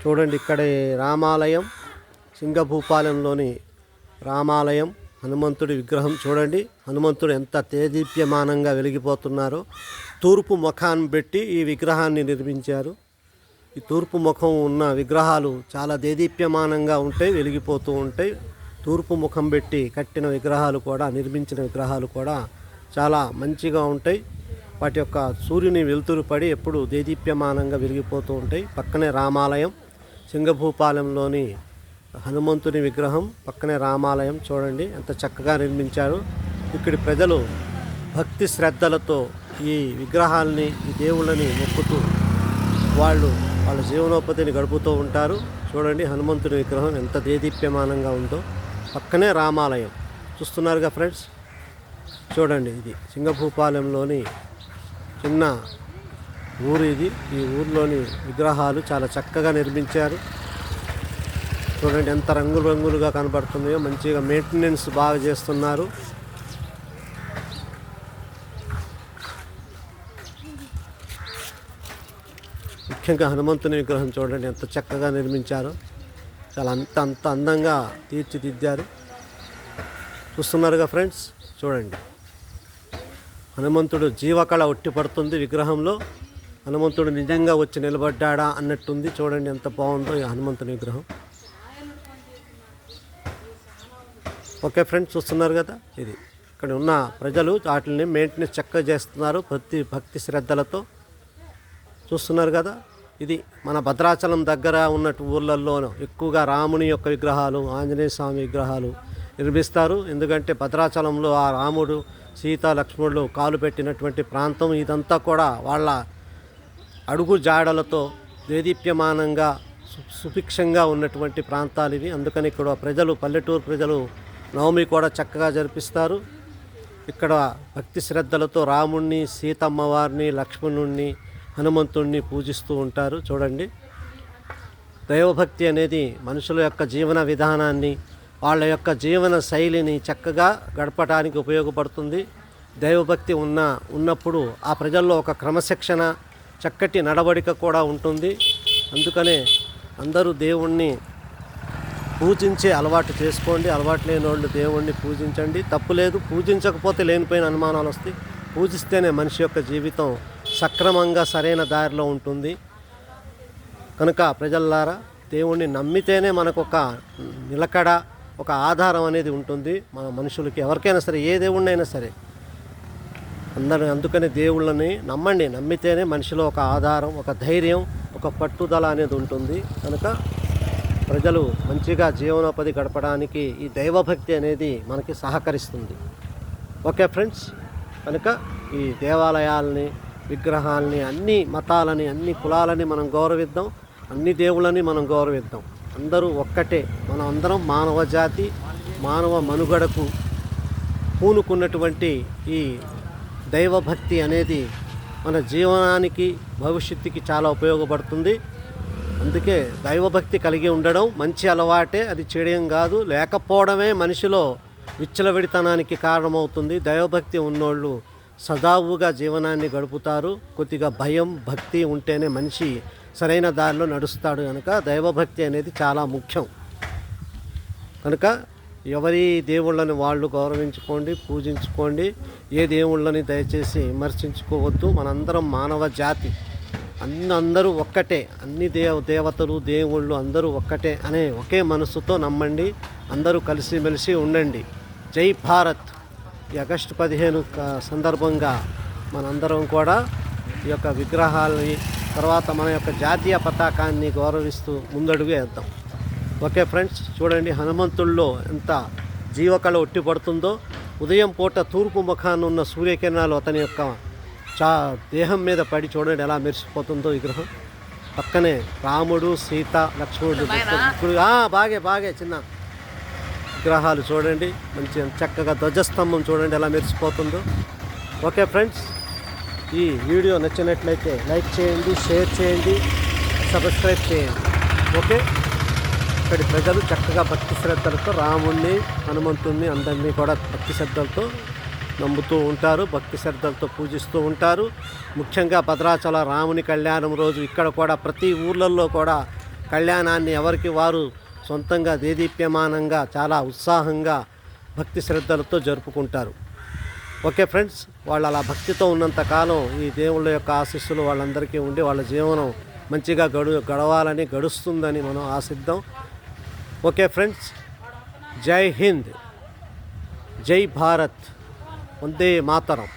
చూడండి ఇక్కడ రామాలయం, సింగభూపాలెంలోని రామాలయం, హనుమంతుడి విగ్రహం చూడండి. హనుమంతుడు ఎంత తేజీప్యమానంగా వెలిగిపోతున్నారో. తూర్పు ముఖాన్ని పెట్టి ఈ విగ్రహాన్ని నిర్మించారు. ఈ తూర్పు ముఖం ఉన్న విగ్రహాలు చాలా దేదీప్యమానంగా ఉంటాయి, వెలిగిపోతూ ఉంటాయి. తూర్పు ముఖం పెట్టి కట్టిన విగ్రహాలు కూడా, నిర్మించిన విగ్రహాలు కూడా చాలా మంచిగా ఉంటాయి. వాటి యొక్క సూర్యుని వెలుతురు పడి ఎప్పుడు దేదీప్యమానంగా వెలిగిపోతూ ఉంటాయి. పక్కనే రామాలయం, సింగభూపాలెంలోని హనుమంతుని విగ్రహం, పక్కనే రామాలయం చూడండి ఎంత చక్కగా నిర్మించారు. ఇక్కడి ప్రజలు భక్తి శ్రద్ధలతో ఈ విగ్రహాలని, ఈ దేవుళ్ళని మొక్కుతూ వాళ్ళ జీవనోపాధిని గడుపుతూ ఉంటారు. చూడండి హనుమంతుని విగ్రహం ఎంత దేదీప్యమానంగా ఉందో. పక్కనే రామాలయం చూస్తున్నారుగా ఫ్రెండ్స్. చూడండి ఇది సింగభూపాలెంలోని చిన్న ఊరు ఇది. ఈ ఊరిలోని విగ్రహాలు చాలా చక్కగా నిర్మించారు. చూడండి ఎంత రంగులుగా కనబడుతున్నాయో. మంచిగా మెయింటెనెన్స్ బాగా చేస్తున్నారు. ముఖ్యంగా హనుమంతుని విగ్రహం చూడండి ఎంత చక్కగా నిర్మించారో. చాలా అంత అందంగా తీర్చిదిద్దారు. చూస్తున్నారుగా ఫ్రెండ్స్. చూడండి హనుమంతుడు జీవకళ ఉట్టిపడుతుంది విగ్రహంలో. హనుమంతుడు నిజంగా వచ్చి నిలబడ్డా అన్నట్టుంది. చూడండి ఎంత బాగుందో ఈ హనుమంతుని విగ్రహం. ఓకే ఫ్రెండ్స్, చూస్తున్నారు కదా. ఇది ఇక్కడ ఉన్న ప్రజలు వాటిని మెయింటెనెన్స్ చక్కగా చేస్తున్నారు భక్తి శ్రద్ధలతో. చూస్తున్నారు కదా. ఇది మన భద్రాచలం దగ్గర ఉన్నట్టు ఊర్లలో ఎక్కువగా రాముని యొక్క విగ్రహాలు, ఆంజనేయ స్వామి విగ్రహాలు నిర్మిస్తారు. ఎందుకంటే భద్రాచలంలో ఆ రాముడు, సీత, లక్ష్మణులు కాలు పెట్టినటువంటి ప్రాంతం. ఇదంతా కూడా వాళ్ళ అడుగు జాడలతో దేదీప్యమానంగా సుభిక్షంగా ఉన్నటువంటి ప్రాంతాలు ఇవి. అందుకని ఇక్కడ ప్రజలు, పల్లెటూరు ప్రజలు నవమి కూడా చక్కగా జరిపిస్తారు. ఇక్కడ భక్తి శ్రద్ధలతో రాముణ్ణి, సీతమ్మవారిని, లక్ష్మణుణ్ణి, హనుమంతుణ్ణి పూజిస్తూ ఉంటారు. చూడండి దైవభక్తి అనేది మనుషుల యొక్క జీవన విధానాన్ని, వాళ్ళ యొక్క జీవన శైలిని చక్కగా గడపడానికి ఉపయోగపడుతుంది. దైవభక్తి ఉన్నప్పుడు ఆ ప్రజల్లో ఒక క్రమశిక్షణ, చక్కటి నడవడిక కూడా ఉంటుంది. అందుకనే అందరూ దేవుణ్ణి పూజించే అలవాటు చేసుకోండి. అలవాటు లేని వాళ్ళు దేవుణ్ణి పూజించండి, తప్పులేదు. పూజించకపోతే లేనిపోయిన అనుమానాలు వస్తాయి. పూజిస్తేనే మనిషి యొక్క జీవితం సక్రమంగా సరైన దారిలో ఉంటుంది. కనుక ప్రజల్లారా దేవుణ్ణి నమ్మితేనే మనకు ఒక నిలకడ, ఒక ఆధారం అనేది ఉంటుంది మన మనుషులకి. ఎవరికైనా సరే, ఏ దేవుణ్ణైనా సరే అందుకని దేవుళ్ళని నమ్మండి. నమ్మితేనే మనిషిలో ఒక ఆధారం, ఒక ధైర్యం, ఒక పట్టుదల అనేది ఉంటుంది. కనుక ప్రజలు మంచిగా జీవనోపాధి గడపడానికి ఈ దైవభక్తి అనేది మనకి సహకరిస్తుంది. ఓకే ఫ్రెండ్స్, కనుక ఈ దేవాలయాల్ని, విగ్రహాలని, అన్ని మతాలని, అన్ని కులాలని మనం గౌరవిద్దాం. అన్ని దేవుళ్ళని మనం గౌరవిద్దాం. అందరూ ఒక్కటే. మనం అందరం మానవ జాతి, మానవ మనుగడకు పూనుకున్నటువంటి ఈ దైవభక్తి అనేది మన జీవనానికి, భవిష్యత్తుకి చాలా ఉపయోగపడుతుంది. అందుకే దైవభక్తి కలిగి ఉండడం మంచి అలవాటే, అది చెడేం కాదు. లేకపోవడమే మనిషిలో విచ్చలవిడితనానికి కారణమవుతుంది. దైవభక్తి ఉన్నోళ్ళు సజావుగా జీవనాన్ని గడుపుతారు. కొద్దిగా భయం, భక్తి ఉంటేనే మనిషి సరైన దారిలో నడుస్తాడు. కనుక దైవభక్తి అనేది చాలా ముఖ్యం. కనుక ఎవరి దేవుళ్ళని వాళ్ళు గౌరవించుకోండి, పూజించుకోండి. ఏ దేవుళ్ళని దయచేసి విమర్శించుకోవద్దు. మనందరం మానవ జాతి, అందరూ ఒక్కటే. అన్ని దేవతలు, దేవుళ్ళు అందరూ ఒక్కటే అనే ఒకే మనసుతో నమ్మండి. అందరూ కలిసిమెలిసి ఉండండి. జై భారత్. ఈ ఆగస్టు 15 సందర్భంగా మనందరం కూడా ఈ యొక్క విగ్రహాలని, తర్వాత మన యొక్క జాతీయ పతాకాన్ని గౌరవిస్తూ ముందడుగు వేద్దాం. ఓకే ఫ్రెండ్స్, చూడండి హనుమంతుల్లో ఎంత జీవకళ ఉట్టిపడుతుందో. ఉదయం పూట తూర్పు ముఖాన్ని ఉన్న సూర్యకిరణాలు అతని యొక్క దేహం మీద పడి చూడండి ఎలా మెరిసిపోతుందో విగ్రహం. పక్కనే రాముడు, సీత, లక్ష్మణుడు బాగే చిన్న విగ్రహాలు చూడండి. మంచి చక్కగా ధ్వజస్తంభం చూడండి ఎలా మెరిసిపోతుందో. ఓకే ఫ్రెండ్స్, ఈ వీడియో నచ్చినట్లయితే లైక్ చేయండి, షేర్ చేయండి, సబ్స్క్రైబ్ చేయండి. ఓకే, ఇక్కడి ప్రజలు చక్కగా భక్తి శ్రద్ధలతో రాముణ్ణి, హనుమంతుణ్ణి అందరినీ కూడా భక్తి శ్రద్ధలతో నమ్ముతూ ఉంటారు, భక్తి శ్రద్ధలతో పూజిస్తూ ఉంటారు. ముఖ్యంగా భద్రాచల రాముని కళ్యాణం రోజు ఇక్కడ కూడా ప్రతి ఊర్లలో కూడా కళ్యాణాన్ని ఎవరికి వారు సొంతంగా దేదీప్యమానంగా చాలా ఉత్సాహంగా భక్తి శ్రద్ధలతో జరుపుకుంటారు. ఓకే ఫ్రెండ్స్, వాళ్ళు అలా భక్తితో ఉన్నంతకాలం ఈ దేవుళ్ళ యొక్క ఆశీస్సులు వాళ్ళందరికీ ఉండి వాళ్ళ జీవనం మంచిగా గడవాలని గడుస్తుందని మనం ఆశిద్దాం. ఓకే ఫ్రెండ్స్, జై హింద్, జై భారత్, వందే మాతరం.